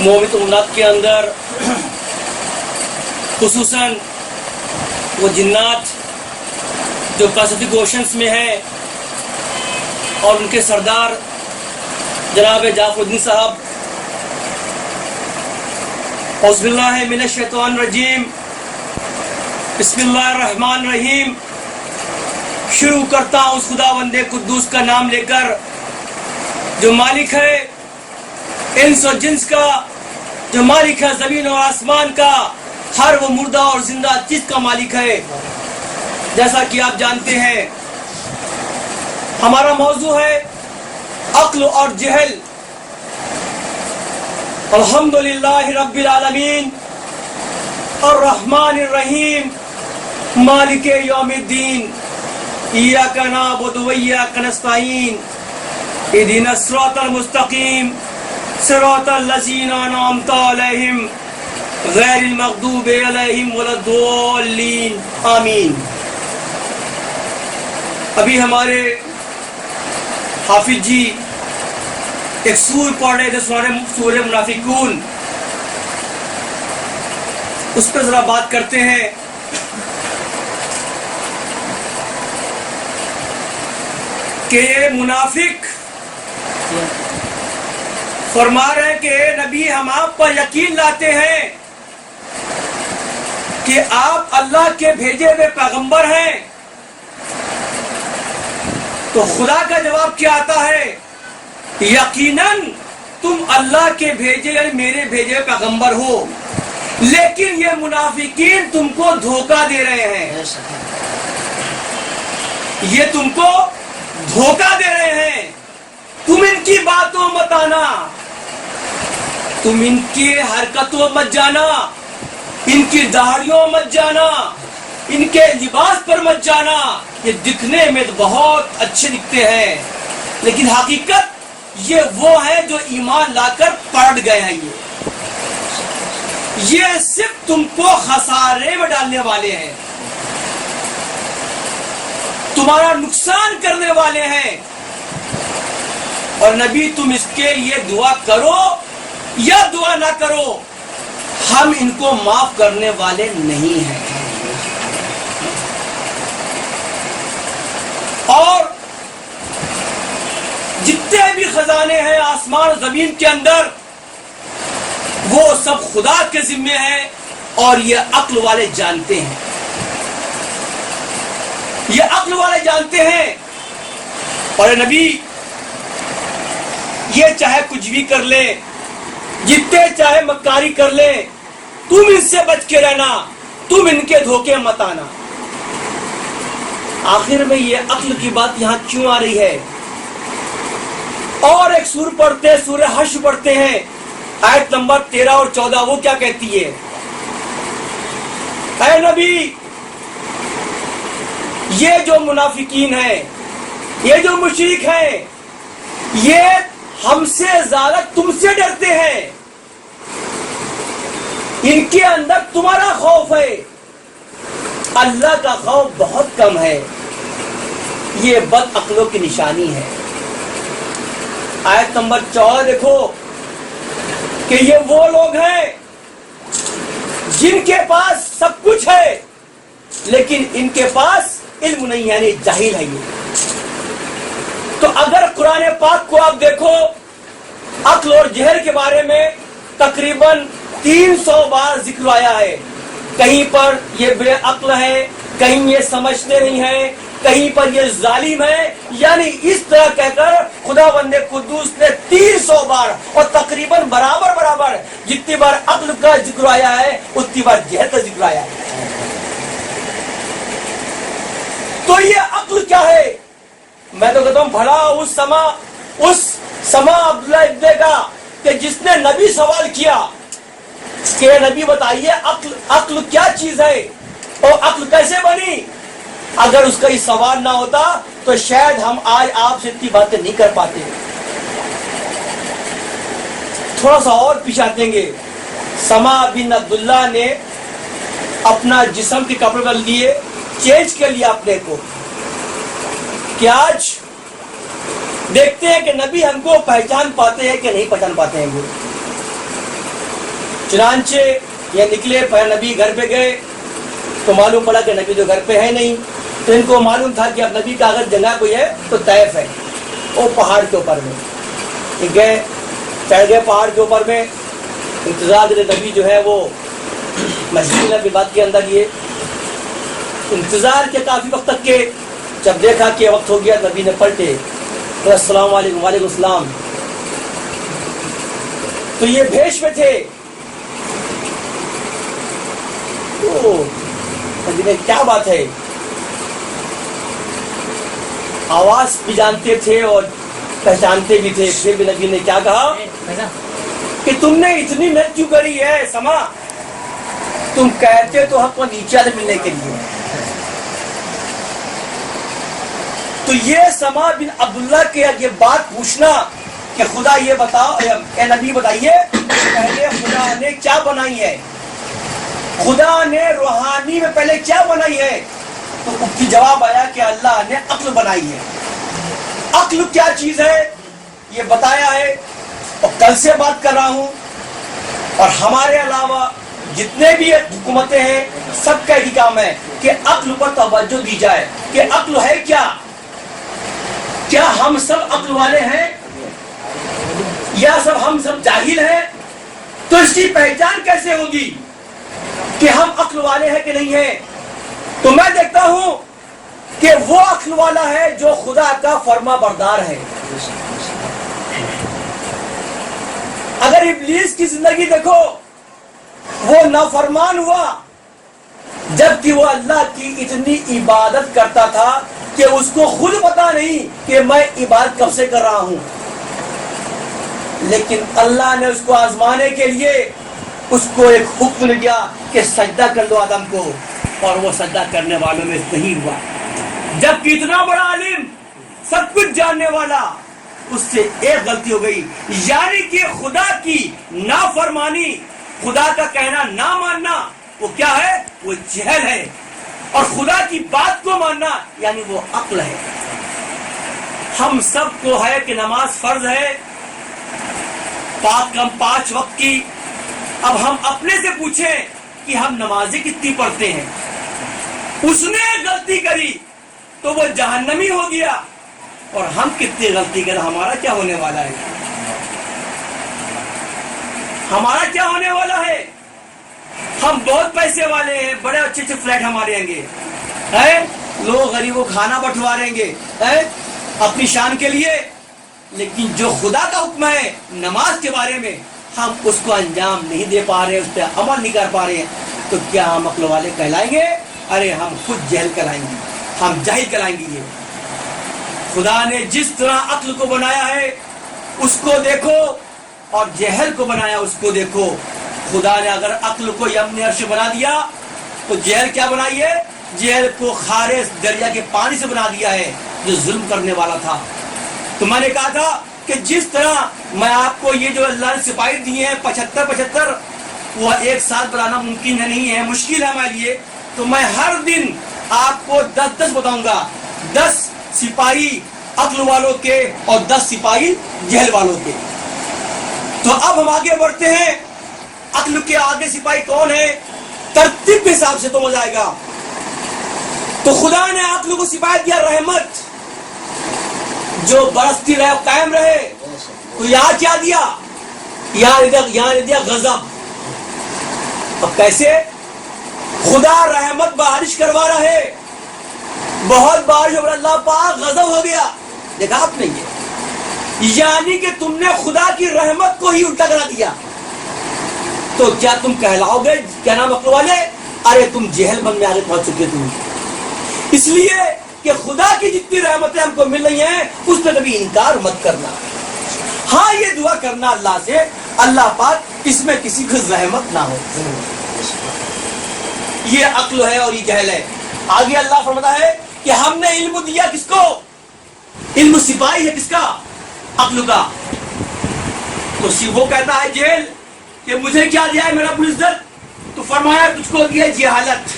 مومن امت کے اندر خصوصاً وہ جنات جو پیسفک اوشنز میں ہیں اور ان کے سردار جناب جعفر الدین صاحب، اعوذ باللہ من الشیطان الرجیم، بسم اللہ الرحمن الرحیم۔ شروع کرتا ہوں اس خداوند قدوس کا نام لے کر جو مالک ہے انس و جنس کا، جو مالک ہے زمین اور آسمان کا، ہر وہ مردہ اور زندہ چیز کا مالک ہے۔ جیسا کہ آپ جانتے ہیں ہمارا موضوع ہے عقل اور جہل۔ الحمدللہ رب العالمین الرحمن الرحیم مالک یوم الدین، ایاک نعبد و ایاک نستعین، اہدنا الصراط المستقیم صراط الذین انعمت علیہم غیر المغضوب علیہم ولا الضالین، آمین۔ ابھی ہمارے حافظ جی ایک سور پڑھ رہے تھے، سورہ منافقون، اس پر ذرا بات کرتے ہیں۔ کہ یہ منافق فرما رہے ہیں کہ اے نبی ہم آپ پر یقین لاتے ہیں کہ آپ اللہ کے بھیجے ہوئے پیغمبر ہیں۔ تو خدا کا جواب کیا آتا ہے؟ یقیناً تم اللہ کے بھیجے میرے بھیجے پیغمبر ہو، لیکن یہ منافقین تم کو دھوکہ دے رہے ہیں، یہ تم کو دھوکہ دے رہے ہیں۔ تم ان کی باتوں مت آنا، تم ان کی حرکتوں مت جانا، ان کی داڑھیوں مت جانا، ان کے لباس پر مت جانا۔ یہ دکھنے میں تو بہت اچھے دکھتے ہیں، لیکن حقیقت یہ وہ ہے جو ایمان لا کر پلٹ گئے ہیں۔ یہ صرف تم کو خسارے میں ڈالنے والے ہیں، تمہارا نقصان کرنے والے ہیں۔ اور نبی تم اس کے لیے دعا کرو یا دعا نہ کرو، ہم ان کو معاف کرنے والے نہیں ہیں۔ اور جتنے بھی خزانے ہیں آسمان و زمین کے اندر وہ سب خدا کے ذمے ہیں، اور یہ عقل والے جانتے ہیں، یہ عقل والے جانتے ہیں۔ اور نبی یہ چاہے کچھ بھی کر لے، جتنے چاہے مکاری کر لے، تم ان سے بچ کے رہنا، تم ان کے دھوکے مت آنا۔ آخر میں یہ عقل کی بات یہاں کیوں آ رہی ہے؟ اور ایک سور پڑھتے ہیں، سورہ حشر پڑھتے ہیں، آیت نمبر 13 اور 14، وہ کیا کہتی ہے؟ اے نبی، یہ جو منافقین ہیں، یہ جو مشرک ہیں، یہ ہم سے زیادہ تم سے ڈرتے ہیں، ان کے اندر تمہارا خوف ہے، اللہ کا خوف بہت کم ہے۔ یہ بد عقلوں کی نشانی ہے۔ آیت نمبر 14 دیکھو کہ یہ وہ لوگ ہیں جن کے پاس سب کچھ ہے لیکن ان کے پاس علم نہیں، یعنی جاہل ہے یہ۔ تو اگر قرآن پاک کو آپ دیکھو، عقل اور جہل کے بارے میں تقریباً 300 بار ذکر آیا ہے۔ کہیں پر یہ بے عقل ہے، کہیں یہ سمجھتے نہیں ہیں، کہیں پر یہ ظالم ہے، یعنی اس طرح کہہ کر خدا بند قدوس نے 300 بار اور تقریباً برابر جتنی بار عقل کا ذکر آیا ہے اتنی بار جہل کا ذکر آیا ہے۔ تو یہ عقل کیا ہے؟ میں تو کہتا ہوں بھلا اس سما عبداللہ ابن کا کہ جس نے نبی سوال کیا کہ نبی بتائیے عقل کیا چیز ہے اور عقل کیسے بنی؟ اگر اس کا یہ سوال نہ ہوتا تو شاید ہم آج آپ سے اتنی باتیں نہیں کر پاتے۔ تھوڑا سا اور پیچھے آتے گے۔ سما بن عبداللہ نے اپنا جسم کے کپڑے بدل دیے، چینج کر لیا اپنے کو، کہ آج دیکھتے ہیں کہ نبی ہم کو پہچان پاتے ہیں کہ نہیں پہچان پاتے ہیں۔ وہ چنانچہ یہ نکلے، پہلے نبی گھر پہ گئے تو معلوم پڑا کہ نبی تو گھر پہ ہے نہیں، تو ان کو معلوم تھا کہ اب نبی کا اگر جگہ کوئی ہے تو طیف ہے، وہ پہاڑ کے اوپر میں یہ گئے، چڑھ گئے پہاڑ کے اوپر میں، انتظار کرے نبی جو ہے وہ مسجد نبی بات کے اندر، یہ انتظار کے کافی وقت تک کے، جب دیکھا کہ وقت ہو گیا نبی نے پلٹے، السلام علیکم، وعلیکم السلام، تو یہ بھیش میں تھے، نبی نے کیا بات ہے، آواز بھی جانتے تھے اور پہچانتے بھی تھے، پھر بھی نبی نے کیا کہا کہ تم نے اتنی محنت کیوں کری ہے سما، تم کہتے تو حق کو نیچے سے ملنے کے لیے، تو یہ سما بن عبداللہ کے یہ بات پوچھنا کہ خدا یہ بتاؤ، اے نبی بتائیے پہلے خدا نے کیا بنائی ہے، خدا نے روحانی میں پہلے کیا بنائی ہے، تو اس کی جواب آیا کہ اللہ نے عقل بنائی ہے، عقل کیا چیز ہے یہ بتایا ہے، اور کل سے بات کر رہا ہوں، اور ہمارے علاوہ جتنے بھی حکومتیں ہیں سب کا یہی کام ہے کہ عقل پر توجہ دی جائے، کہ عقل ہے کیا ہم سب عقل والے ہیں یا ہم سب جاہل ہیں، تو اس کی پہچان کیسے ہوگی کہ ہم عقل والے ہیں کہ نہیں ہیں، تو میں دیکھتا ہوں کہ وہ عقل والا ہے جو خدا کا فرما بردار ہے۔ اگر ابلیس کی زندگی دیکھو، وہ نافرمان ہوا جبکہ وہ اللہ کی اتنی عبادت کرتا تھا کہ اس کو خود پتا نہیں کہ میں عبادت کب سے کر رہا ہوں، لیکن اللہ نے اس کو آزمانے کے لیے اس کو ایک حکم دیا کہ سجدہ کر دو آدم کو، اور وہ سجدہ کرنے والوں میں نہیں ہوا، جبکہ اتنا بڑا عالم، سب کچھ جاننے والا، اس سے ایک غلطی ہو گئی، یعنی کہ خدا کی نافرمانی، خدا کا کہنا نہ ماننا، وہ کیا ہے، وہ جہل ہے، اور خدا کی بات کو ماننا یعنی وہ عقل ہے۔ ہم سب کو ہے کہ نماز فرض ہے، کم 5 وقت کی، اب ہم اپنے سے پوچھیں کہ ہم نمازیں کتنی پڑھتے ہیں، اس نے غلطی کری تو وہ جہنمی ہو گیا، اور ہم کتنی غلطی کریں، ہمارا کیا ہونے والا ہے، ہمارا کیا ہونے والا ہے، ہم بہت پیسے والے ہیں، بڑے اچھے اچھے فلیٹ ہمارے آئیں گے، لوگ غریبوں کھانا بٹوا رہیں گے اپنی شان کے لیے، لیکن جو خدا کا حکم ہے نماز کے بارے میں ہم اس کو انجام نہیں دے پا رہے، اس پہ عمل نہیں کر پا رہے ہیں، تو کیا ہم عقل والے کہلائیں گے؟ ارے ہم خود جہل کہلائیں گے، ہم جاہل کہلائیں گے۔ یہ خدا نے جس طرح عقل کو بنایا ہے اس کو دیکھو، اور جہل کو بنایا اس کو دیکھو۔ خدا نے اگر عقل کو یمن عرش بنا دیا تو جہل کیا بنائی ہے؟ جہل کو خارے دریا کے پانی سے بنا دیا ہے جو ظلم کرنے والا تھا۔ تو میں نے کہا تھا کہ جس طرح میں آپ کو یہ جو اللہ نے سپاہی دیے ہیں 75 وہ ایک ساتھ بنانا ممکن ہے، نہیں ہے، مشکل ہے ہمارے لیے، تو میں ہر دن آپ کو 10 بتاؤں گا، 10 سپاہی عقل والوں کے اور 10 سپاہی جہل والوں کے۔ تو اب ہم آگے بڑھتے ہیں، عقل کے آگے سپاہی کون ہے، ترتیب کے حساب سے تو مزہ آئے گا۔ تو خدا نے عقل کو سپاہی دیا رحمت، جو برستی رہے قائم رہے، تو یہاں کیا دیا، یہاں دیا غضب۔ اب کیسے؟ خدا رحمت بارش کروا رہا ہے، بہت بارش ہو، اللہ پاک غضب ہو گیا، دیکھا آپ نے یہ، یعنی کہ تم نے خدا کی رحمت کو ہی الٹا کرا دیا، تو کیا تم کہلاؤ گے کیا نام عقل والے؟ ارے تم جہل من میں آگے پہنچ چکے تم، اس لیے کہ خدا کی جتنی رحمتیں ہم کو مل رہی ہیں اس پہ کبھی انکار مت کرنا۔ ہاں یہ دعا کرنا اللہ سے، اللہ پاک اس میں کسی کو رحمت نہ ہو۔ یہ عقل ہے اور یہ جہل ہے۔ آگے اللہ فرماتا ہے کہ ہم نے علم دیا کس کو؟ علم سپاہی ہے کس کا؟ عقل کا۔ تو وہ کہتا ہے جہل کہ مجھے کیا دیا ہے میرا رب العزت؟ تو فرمایا تجھ کو دیا جہالت۔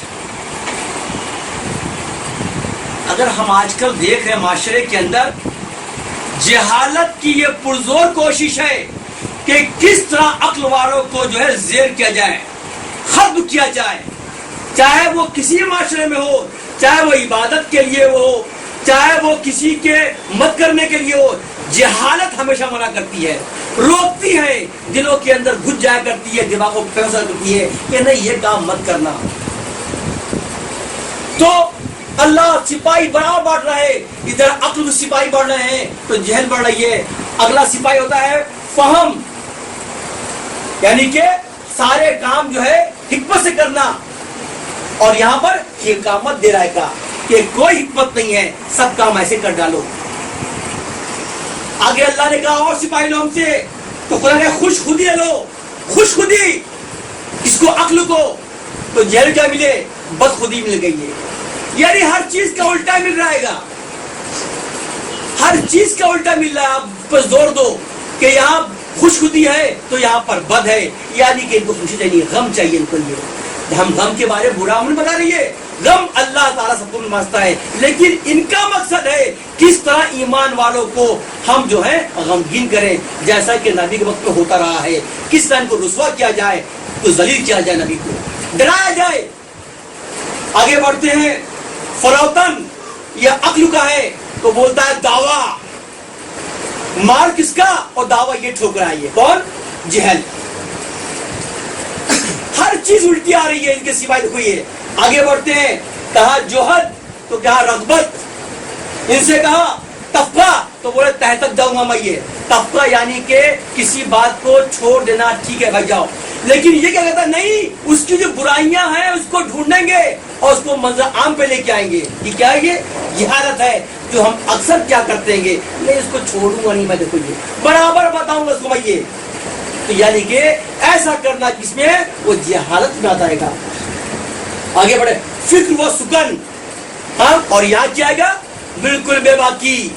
اگر ہم آج کل دیکھ رہے ہیں معاشرے کے اندر جہالت کی یہ پرزور کوشش ہے کہ کس طرح عقل والوں کو جو ہے زیر کیا جائے، ختم کیا جائے، چاہے وہ کسی معاشرے میں ہو، چاہے وہ عبادت کے لیے ہو، چاہے وہ کسی کے مت کرنے کے لیے ہو. جہالت ہمیشہ منع کرتی ہے، روکتی ہے، دلوں کے اندر گھس جایا کرتی ہے، دماغوں پہ فیصلہ کرتی ہے کہ نہیں یہ کام مت کرنا. تو اللہ سپاہی برابر بانٹ رہا ہے، ادھر عقل میں سپاہی بڑھ رہے ہیں تو جہل بڑھ رہی ہے. اگلا سپاہی ہوتا ہے فہم، یعنی کہ سارے کام جو ہے حکمت سے کرنا. اور یہاں پر حکامت دے رہا ہے کہا کہ کوئی حکمت نہیں ہے، سب کام ایسے کر ڈالو. آگے اللہ نے کہا اور سپاہی لو ہم سے، تو قرآن ہے خوش خودی لو. خوش خودی اس کو عقل کو، تو جہل کیا ملے؟ بد خودی مل گئی ہے. یعنی ہر چیز کا الٹا مل رہا ہے، ہر چیز کا الٹا مل رہا ہے. آپ پر زور دو کہ یہاں خوش خودی ہے تو یہاں پر بد ہے، یعنی کہ ان کو خوشی چاہیے، غم چاہیے ان کو. یہ ہم غم کے بارے میں برا ہم بتا رہی ہے، غم اللہ تعالیٰ سب کو نمازتا ہے، لیکن ان کا مقصد ہے کس طرح ایمان والوں کو ہم جو ہے غمگین کریں، جیسا کہ نبی کے وقت میں ہوتا رہا ہے. کس طرح ان کو رسوا کیا جائے، تو ذلیل کیا جائے، نبی کو ڈرایا جائے. آگے بڑھتے ہیں. فروتن یہ عقل کا ہے تو بولتا ہے دعویٰ، مار کس کا اور دعویٰ یہ ٹھوکرائیے. کون؟ جہل. ہر چیز الٹی آ رہی ہے ان کے سوائے. دیکھو یہ آگے بڑھتے ہیں. کہا جوہد تو کہا رغبت. ان سے کہا تفقہ تو بولے تہ تک جاؤں گا میں. یہ تفقہ یعنی کہ کسی بات کو چھوڑ دینا، ٹھیک ہے بھائی جاؤ. لیکن یہ کیا کہتا ہے؟ نہیں، اس کی جو برائیاں ہیں اس کو ڈھونڈیں گے اور اس کو منظر عام پہ لے کے آئیں گے. یہ کیا ہے؟ یہ حالت ہے جو ہم اکثر کیا کرتے ہیں گے، نہیں اس کو چھوڑوں گا نہیں میں، دیکھو یہ برابر بتاؤں گا اس کو میں. یہ تو یعنی کہ ایسا کرنا جس میں وہ جہالت میں آتا ہے گا. آگے بڑھے. فکر و سکن، ہاں، اور یہاں کیا آئے گا؟ بالکل بے باکی.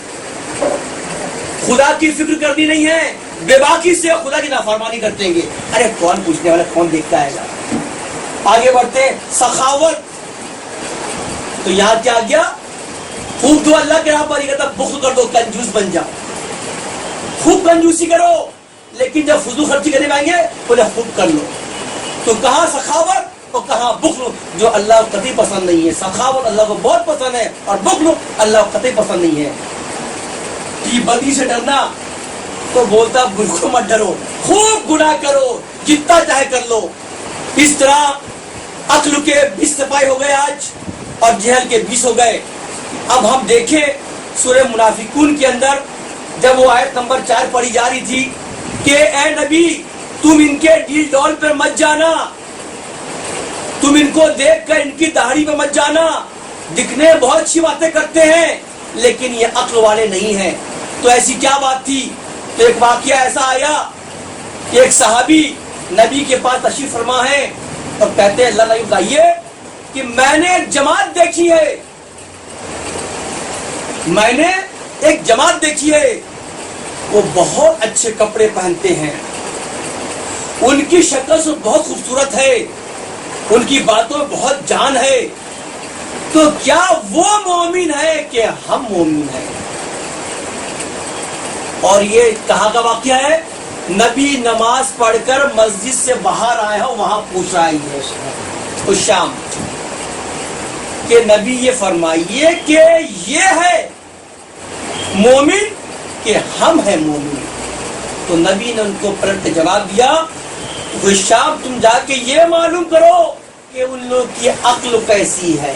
خدا کی فکر کرنی نہیں ہے، بے باکی سے خدا کی نافرمانی کرتے ہیں گے. ارے کون پوچھنے والا، کون دیکھتا ہے گا. آگے بڑھتے. سخاوت تو یہاں کیا آ گیا؟ خوب دو اللہ کے راہ پر. یہ کہتا بخل کر دو، کنجوس بن جاؤ، خوب کنجوسی کرو، لیکن جب فضول خرچی کرنے میں آئیں گے بولے خوب کر لو. تو کہاں سخاوت اور کہاں بخل، جو اللہ کو قطعی پسند نہیں ہے. سخاوت اللہ کو بہت پسند ہے اور بخل اللہ کو قطعی پسند نہیں ہے. کہ بدی سے ڈرنا تو بولتا بالکل مت ڈرو، خوب گناہ کرو، جتنا چاہے کر لو. اس طرح عقل کے 20 سپاہی ہو گئے آج اور جہل کے 20 ہو گئے. اب ہم دیکھیں سورہ منافقون کے اندر جب وہ آیت نمبر 4 پڑھی جا رہی تھی کہ اے نبی تم ان کے ڈیل ڈول پر مت جانا، تم ان کو دیکھ کر ان کی داڑھی پہ مت جانا، دکھنے بہت اچھی باتیں کرتے ہیں لیکن یہ عقل والے نہیں ہیں. تو ایسی کیا بات تھی؟ تو ایک واقعہ ایسا آیا کہ ایک صحابی نبی کے پاس تشریف فرما ہے اور کہتے ہیں اللہ نبی بتائیے کہ میں نے ایک جماعت دیکھی ہے، میں نے ایک جماعت دیکھی ہے، وہ بہت اچھے کپڑے پہنتے ہیں، ان کی شکل سے بہت خوبصورت ہے، ان کی باتوں میں بہت جان ہے. تو کیا وہ مومن ہے کہ ہم مومن ہیں؟ اور یہ کہاں کا واقعہ ہے؟ نبی نماز پڑھ کر مسجد سے باہر آئے ہو، وہاں پوچھ رہا ہے اس شام کہ نبی یہ فرمائیے کہ یہ ہے مومن کہ ہم ہیں مومن. تو نبی نے ان کو پلٹ جواب دیا اس شام تم جا کے یہ معلوم کرو کہ ان لوگ کی عقل کیسی ہے.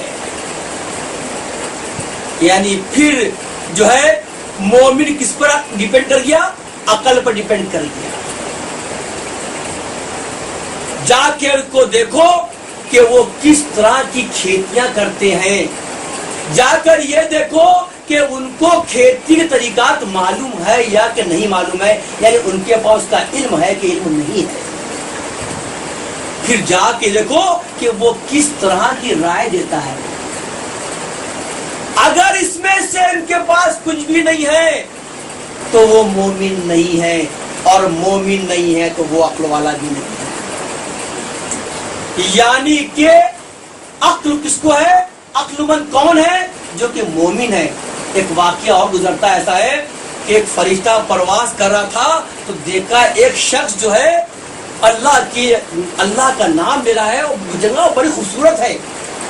یعنی پھر جو ہے مومن کس پر ڈیپینڈ کر گیا؟ عقل پر ڈیپینڈ کر گیا. جا کے ان کو دیکھو کہ وہ کس طرح کی کھیتیاں کرتے ہیں، جا کر یہ دیکھو کہ ان کو کھیتی کے طریقات معلوم ہے یا کہ نہیں معلوم ہے، یعنی ان کے پاس کا علم ہے کہ علم نہیں ہے. پھر جا کے دیکھو کہ وہ کس طرح کی رائے دیتا ہے. اگر اس میں سے ان کے پاس کچھ بھی نہیں ہے تو وہ مومن نہیں ہے، اور مومن نہیں ہے تو وہ عقل والا بھی نہیں ہے. یعنی کہ عقل کس کو ہے؟ عقل مند کون ہے؟ جو کہ مومن ہے. ایک واقعہ اور گزرتا ایسا ہے کہ ایک فرشتہ پرواز کر رہا تھا تو دیکھا ایک شخص جو ہے اللہ کا نام لے رہا ہے، اور جگہ بڑی خوبصورت ہے،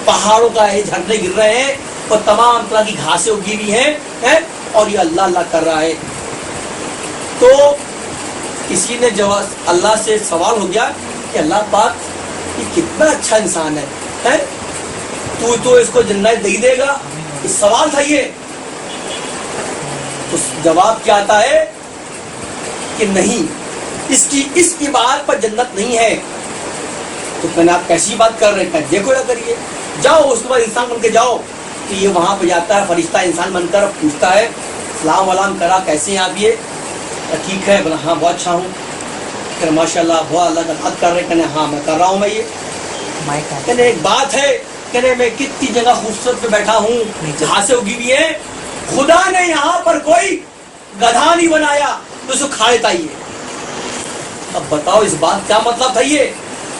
پہاڑوں کا ہے، جھرنے گر رہے ہیں اور تمام طرح کی گھاسیں اگی ہوئی ہیں اور یہ اللہ اللہ کر رہا ہے. تو کسی نے جواب اللہ سے سوال ہو گیا کہ اللہ پاک یہ کتنا اچھا انسان ہے، تو اس کو جنت دے دے گا؟ یہ سوال تھا. یہ تو جواب کیا آتا ہے کہ نہیں، اس کی بات پر جنت نہیں ہے. تو میں نے آپ کیسی بات کر رہے ہیں؟ دیکھو نہ کریے، جاؤ اس کے بعد انسان بن کے جاؤ. کہ یہ وہاں پہ جاتا ہے فرشتہ انسان بن کر پوچھتا ہے سلام ولام کرا، کیسے ہیں آپ؟ یہ ٹھیک ہے، بولا ہاں بہت اچھا ہوں. کہ ماشاء اللہ بہت اللہ کا بات کر رہے ہیں. کہنے ہاں میں کر رہا ہوں. میں یہ کہنے ایک بات ہے، کہنے میں کتنی جگہ خوبصورت پہ بیٹھا ہوں، گھاسیں اگی ہوئی ہیں، خدا نے یہاں پر کوئی گدھا نہیں بنایا تو اس کو کھا لیتا ہی ہے. اب بتاؤ اس بات کیا مطلب تھا؟ یہ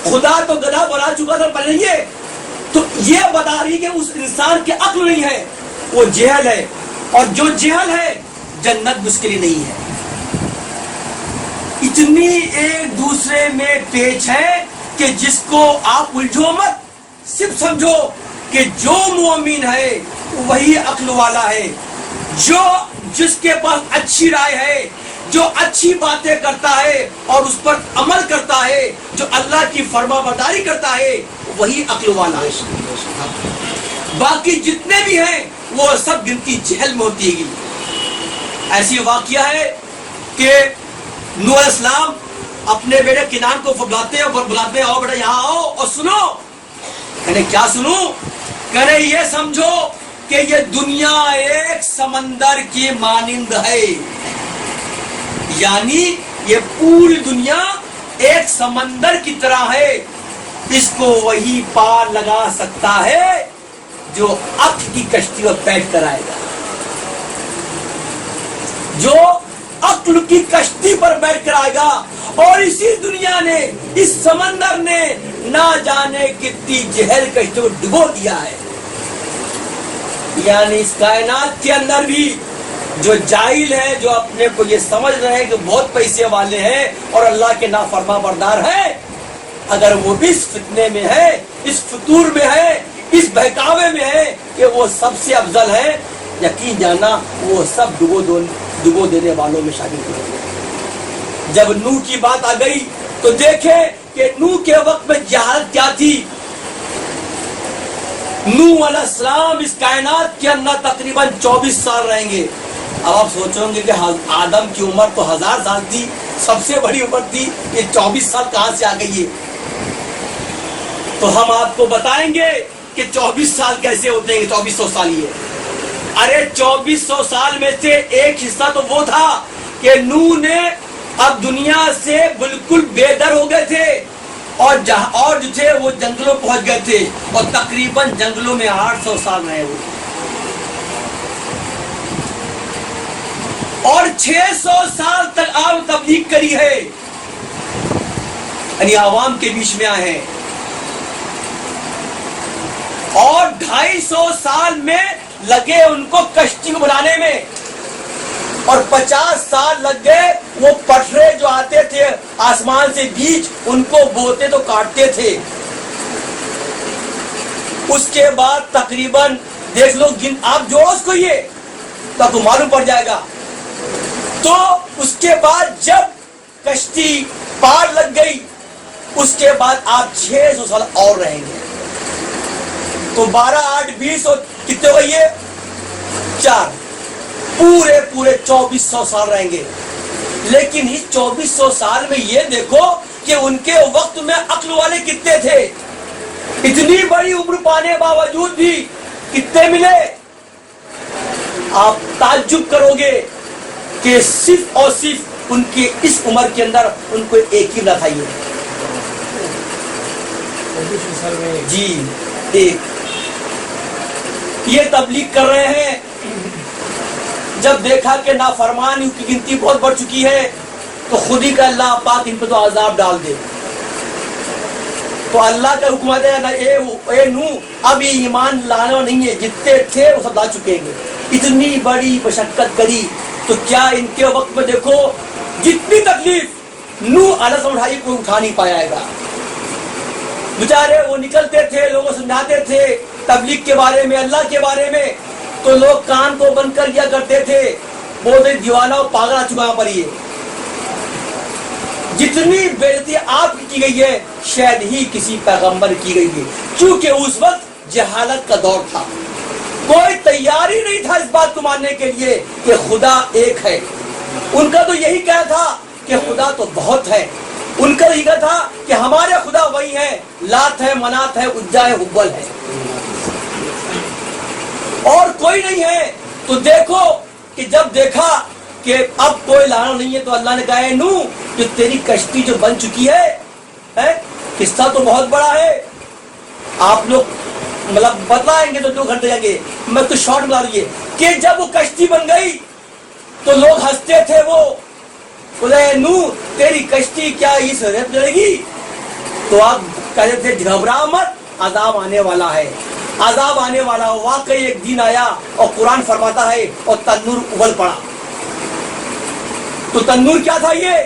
خدا تو گدھا بنا چکا تھا پہلے. یہ تو یہ بتا رہی کہ اس انسان کی عقل نہیں ہے، وہ جہل ہے، اور جو جہل ہے جنت مشکل نہیں ہے. اتنی ایک دوسرے میں پیچ ہے کہ جس کو آپ الجھو مت، صرف سمجھو کہ جو مومن ہے وہی عقل والا ہے، جس کے پاس اچھی رائے ہے، جو اچھی باتیں کرتا ہے اور اس پر عمل کرتا ہے، جو اللہ کی فرما برداری کرتا ہے، وہی عقل والا ہے. باقی جتنے بھی ہیں وہ سب گنتی جہل میں ہوتی ہے. ایسی واقعہ ہے کہ نوح علیہ السلام اپنے بیٹے کنعان کو بلاتے ہیں آؤ بیٹا یہاں آؤ اور سنو. کہنے کیا سنوں؟ کہنے یہ سمجھو کہ یہ دنیا ایک سمندر کی مانند ہے. یعنی یہ پوری دنیا ایک سمندر کی طرح ہے، اس کو وہی پار لگا سکتا ہے جو عقل کی کشتی پر بیٹھ کر آئے گا. جو عقل کی کشتی پر بیٹھ کر آئے گا. اور اسی دنیا نے، اس سمندر نے نہ جانے کتنی جہل کشتی کو ڈبو دیا ہے. یعنی اس کائنات کے اندر بھی جو جاہل ہے، جو اپنے کو یہ سمجھ رہے ہیں کہ بہت پیسے والے ہیں اور اللہ کے نافرما بردار ہیں، اگر وہ بھی اس فتنے میں ہے، اس فطور میں ہے، اس بہکاوے میں ہے کہ وہ سب سے افضل ہے، یقین جانا وہ سب ڈبو دینے والوں میں شامل ہوئے. جب نوح کی بات آ گئی تو دیکھیں کہ نوح کے وقت میں جہالت کیا تھی. نوح علیہ السلام اس کائنات کے اندر تقریباً 24 سال رہیں گے. اب آپ سوچیں گے کہ آدم کی عمر تو 1000 سال تھی، سب سے بڑی عمر تھی، یہ 24 سال کہاں سے آ گئی ہے؟ تو ہم آپ کو بتائیں گے کہ 24 سال کیسے ہوتے ہیں. 2400 سال یہ، ارے 2400 سال میں سے ایک حصہ تو وہ تھا کہ نوح نے اب دنیا سے بالکل بے در ہو گئے تھے اور جو تھے وہ جنگلوں پہنچ گئے تھے اور تقریباً جنگلوں میں 800 سال رہے ہوئے اور 600 سال تک آپ تبلیغ کری ہے، یعنی عوام کے بیچ میں آئے ہیں. اور 250 سال میں لگے ان کو کشتی کو بنانے میں، اور 50 سال لگ گئے وہ پٹھرے جو آتے تھے آسمان سے بیج، ان کو بوتے تو کاٹتے تھے. اس کے بعد تقریباً دیکھ لو، آپ جوڑو اس کو یہ تو آپ کو معلوم پڑ جائے گا. تو اس کے بعد جب کشتی پار لگ گئی، اس کے بعد آپ 600 سال اور رہیں گے. تو 12 8 20 اور کتنے ہوئے یہ 4، پورے 2400 سال رہیں گے. لیکن اس 2400 سال میں یہ دیکھو کہ ان کے وقت میں عقل والے کتنے تھے. اتنی بڑی عمر پانے باوجود بھی کتنے ملے؟ آپ تعجب کرو گے کہ صرف اور صرف ان کی اس عمر کے اندر ان کو ایک ہی نہ تھا. جی ایک، یہ تبلیغ کر رہے ہیں. جب دیکھا کہ نافرمان کی گنتی بہت بڑھ چکی ہے تو خود ہی کا اللہ پاک ان پہ تو عذاب ڈال دے. تو اللہ کا حکم ہے اے نوح اب یہ ایمان لانا نہیں ہے، جتنے تھے وہ سب لا چکے ہیں. اتنی بڑی مشقت کری تو کیا ان کے وقت میں دیکھو جتنی تکلیف نوح علیہ السلام اٹھائی کوئی اٹھا نہیں پایا گا. بیچارے وہ نکلتے تھے، لوگوں کو سمجھاتے تھے تبلیغ کے بارے میں، اللہ کے بارے میں، تو لوگ کان کو بند کر لیا کرتے تھے، بولتے دیوانہ اور پاگل آ چکا پر. یہ جتنی بےعزتی آپ کی گئی ہے شاید ہی کسی پیغمبر کی گئی ہے، کیونکہ اس وقت جہالت کا دور تھا، کوئی تیاری نہیں تھا اس بات کو ماننے کے لیے کہ خدا ایک ہے. ان کا تو یہی کہا تھا کہ خدا تو بہت ہے، ان کا یہ کہا تھا کہ ہمارے خدا وہی ہے، لات ہے، منات ہے، عزا ہے، حبل ہے، اور کوئی نہیں ہے. تو دیکھو کہ جب دیکھا کہ اب کوئی لانا نہیں ہے تو اللہ نے کہا ہے نوح جو تیری کشتی جو بن چکی ہے، قصہ تو بہت بڑا ہے، آپ لوگ مطلب بتلائیں گے تو 2 گھنٹے جائیں گے، میں تو شارٹ بتا رہی ہے کہ جب وہ کشتی بن گئی تو لوگ ہنستے تھے، وہ بولے نوح تیری کشتی کیا اس ریت جائے گی؟ تو آپ کہتے تھے گھبرا مت، عذاب آنے والا ہے، عذاب آنے والا. واقعی ایک دن آیا اور قرآن فرماتا ہے اور تنور ابل پڑا. تو تنور کیا تھا؟ یہ